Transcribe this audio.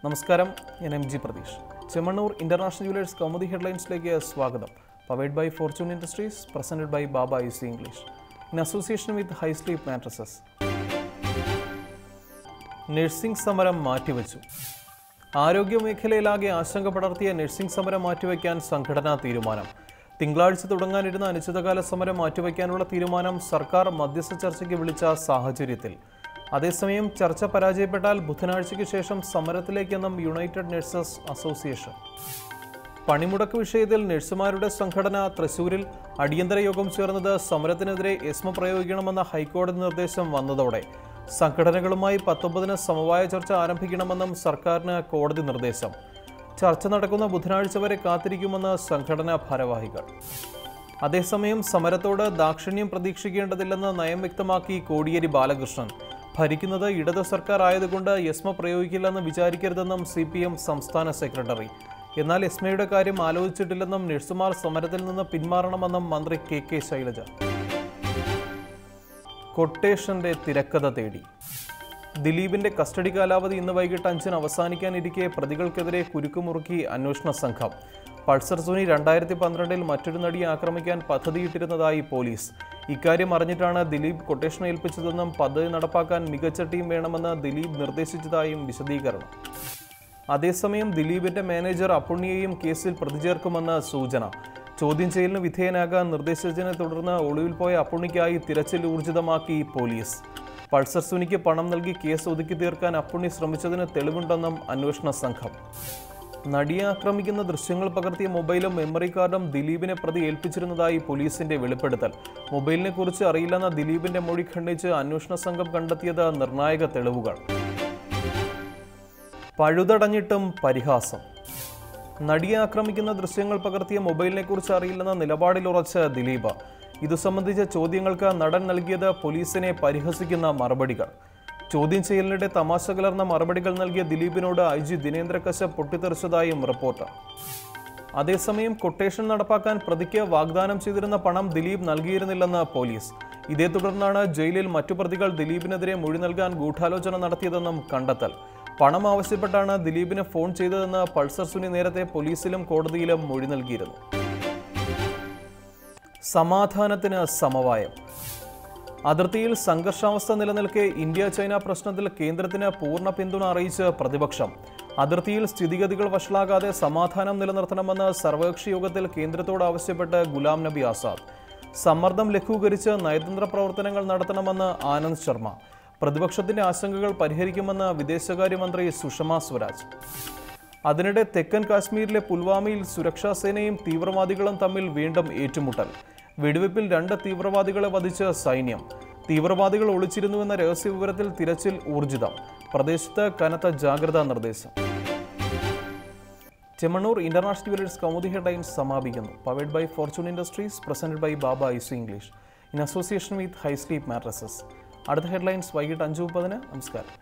നമസ്കാരം, ഞാൻ MG Pratheesh. Chemmanur International Jewellers Kaumudi ഹെഡ്ലൈൻസിലേക്ക് സ്വാഗതം. Powered by Fortune Industries, presented by Baba IC English in association with High Sleep mattresses. Nursing സമരം മാറ്റിവെച്ചു. ആരോഗ്യ മേഖലയിലാകെ ആശങ്ക പടർത്തിയ നഴ്സിംഗ് സമരം മാറ്റിവെക്കാൻ സംഘടനാ തീരുമാനം. തിങ്കളാഴ്ച തുടങ്ങാനിരുന്ന അനിശ്ചിതകാല സമരം മാറ്റിവെക്കാനുള്ള തീരുമാനം സർക്കാർ മധ്യസ്ഥ ചർച്ചയ്ക്ക് വിളിച്ച സാഹചര്യത്തിൽ. അതേസമയം ചർച്ച പരാജയപ്പെട്ടാൽ ബുധനാഴ്ചയ്ക്ക് ശേഷം സമരത്തിലേക്കെന്നും യുണൈറ്റഡ് നഴ്സസ് അസോസിയേഷൻ. പണിമുടക്ക് വിഷയത്തിൽ നഴ്സുമാരുടെ സംഘടന തൃശൂരിൽ അടിയന്തര യോഗം ചേർന്നത് സമരത്തിനെതിരെ എസ്മ പ്രയോഗിക്കണമെന്ന ഹൈക്കോടതി നിർദ്ദേശം വന്നതോടെ സംഘടനകളുമായി 19-ന് സമവായ ചർച്ച ആരംഭിക്കണമെന്നും സർക്കാരിന് കോടതി നിർദ്ദേശം. ചർച്ച നടക്കുന്ന ബുധനാഴ്ച വരെ കാത്തിരിക്കുമെന്ന് സംഘടനാ ഭാരവാഹികൾ. അതേസമയം സമരത്തോട് ദാക്ഷിണ്യം പ്രതീക്ഷിക്കേണ്ടതില്ലെന്ന് നയം വ്യക്തമാക്കി കോടിയേരി ബാലകൃഷ്ണൻ. ഭരിക്കുന്നത് ഇടതു സർക്കാർ ആയതുകൊണ്ട് എസ്മ പ്രയോഗിക്കില്ലെന്ന് വിചാരിക്കരുതെന്നും CPM സംസ്ഥാന സെക്രട്ടറി. എന്നാൽ എസ്മയുടെ കാര്യം ആലോചിച്ചിട്ടില്ലെന്നും നഴ്സുമാർ സമരത്തിൽ നിന്ന് പിന്മാറണമെന്നും മന്ത്രി KK ശൈലജ. കൊട്ടേഷന്റെ തിരക്കഥ തേടി. ദിലീപിന്റെ കസ്റ്റഡി കാലാവധി ഇന്ന് വൈകിട്ട് 5-ന് അവസാനിക്കാനിരിക്കെ പ്രതികൾക്കെതിരെ കുരുക്കുമുറുക്കി അന്വേഷണ സംഘം. പൾസർ സുനി 2012-ൽ മറ്റൊരു നടിയെ ആക്രമിക്കാൻ പദ്ധതിയിട്ടിരുന്നതായി പോലീസ്. ഇക്കാര്യം അറിഞ്ഞിട്ടാണ് ദിലീപ് കൊട്ടേഷൻ ഏൽപ്പിച്ചതെന്നും പദ്ധതി നടപ്പാക്കാൻ മികച്ച ടീം വേണമെന്ന് ദിലീപ് നിർദ്ദേശിച്ചതായും വിശദീകരണം. അതേസമയം ദിലീപിന്റെ മാനേജർ അപ്പുണ്ണിയെയും കേസിൽ പ്രതിചേർക്കുമെന്ന് സൂചന. ചോദ്യം ചെയ്യലിന് വിധേയനാകാൻ നിർദ്ദേശിച്ചതിനെ തുടർന്ന് ഒളിവിൽ പോയ അപ്പുണ്ണിക്കായി തിരച്ചിൽ ഊർജിതമാക്കി പോലീസ്. പൾസർ സുനിക്ക് പണം നൽകി കേസ് ഒതുക്കി തീർക്കാൻ അപ്പുണ്ണി ശ്രമിച്ചതിന് തെളിവുണ്ടെന്നും അന്വേഷണ സംഘം. നടിയെ ആക്രമിക്കുന്ന ദൃശ്യങ്ങൾ പകർത്തിയ മൊബൈലും മെമ്മറി കാർഡും ദിലീപിനെ പ്രതി ഏൽപ്പിച്ചിരുന്നതായി പോലീസിന്റെ വെളിപ്പെടുത്തൽ. മൊബൈലിനെ കുറിച്ച് അറിയില്ലെന്ന ദിലീപിന്റെ മൊഴി ഖണ്ഡിച്ച് അന്വേഷണ സംഘം കണ്ടെത്തിയത് നിർണായക തെളിവുകൾ. പഴുതടഞ്ഞിട്ടും പരിഹാസം. നടിയെ ആക്രമിക്കുന്ന ദൃശ്യങ്ങൾ പകർത്തിയ മൊബൈലിനെ കുറിച്ച് അറിയില്ലെന്ന നിലപാടിലുറച്ച് ദിലീപ്. ഇതു സംബന്ധിച്ച ചോദ്യങ്ങൾക്ക് നടൻ നൽകിയത് പോലീസിനെ പരിഹസിക്കുന്ന മറുപടികൾ. ചോദ്യം ചെയ്യലിനിടെ തമാശ കലർന്ന മറുപടികൾ നൽകിയ ദിലീപിനോട് IG ദിനേന്ദ്ര കശ്യപ് പൊട്ടിത്തെറിച്ചതായും റിപ്പോർട്ട്. അതേസമയം കൊട്ടേഷൻ നടപ്പാക്കാൻ പ്രതിക്ക് വാഗ്ദാനം ചെയ്തിരുന്ന പണം ദിലീപ് നൽകിയിരുന്നില്ലെന്ന് പോലീസ്. ഇതേ തുടർന്നാണ് ജയിലിൽ മറ്റു പ്രതികൾ ദിലീപിനെതിരെ മൊഴി നൽകാൻ ഗൂഢാലോചന നടത്തിയതെന്നും കണ്ടെത്തൽ. പണം ആവശ്യപ്പെട്ടാണ് ദിലീപിന് ഫോൺ ചെയ്തതെന്ന് പൾസർ സുനി നേരത്തെ പോലീസിലും കോടതിയിലും മൊഴി നൽകിയിരുന്നു. സമാധാനത്തിന് സമവായം. അതിർത്തിയിൽ സംഘർഷാവസ്ഥ നിലനിൽക്കെ ഇന്ത്യ ചൈന പ്രശ്നത്തിൽ കേന്ദ്രത്തിന് പൂർണ്ണ പിന്തുണ അറിയിച്ച് പ്രതിപക്ഷം. അതിർത്തിയിൽ സ്ഥിതിഗതികൾ വഷളാകാതെ സമാധാനം നിലനിർത്തണമെന്ന് സർവകക്ഷി യോഗത്തിൽ കേന്ദ്രത്തോട് ആവശ്യപ്പെട്ട് ഗുലാം നബി ആസാദ്. സമ്മർദ്ദം ലഘൂകരിച്ച് നയതന്ത്ര പ്രവർത്തനങ്ങൾ നടത്തണമെന്ന് ആനന്ദ് ശർമ്മ. പ്രതിപക്ഷത്തിന്റെ ആശങ്കകൾ പരിഹരിക്കുമെന്ന് വിദേശകാര്യമന്ത്രി സുഷമ സ്വരാജ്. അതിനിടെ തെക്കൻ കാശ്മീരിലെ പുൽവാമയിൽ സുരക്ഷാ സേനയും തീവ്രവാദികളും തമ്മിൽ വീണ്ടും ഏറ്റുമുട്ടൽ. വെടിവെപ്പിൽ 2 തീവ്രവാദികളെ വധിച്ച് സൈന്യം. തീവ്രവാദികൾ ഒളിച്ചിരുന്നുവെന്ന രഹസ്യവിവരത്തിൽ തിരച്ചിൽ ഊർജിതം. പ്രദേശത്ത് കനത്ത ജാഗ്രതാ നിർദ്ദേശം. Chemmanur International Jewellers Kaumudi headlines സമാപിക്കുന്നു. Powered by Fortune Industries, presented by Baba IC English in association with High Sleep mattresses. അടുത്ത ഹെഡ്ലൈൻസ് വൈകിട്ട് 5:30-ന്. നമസ്കാരം.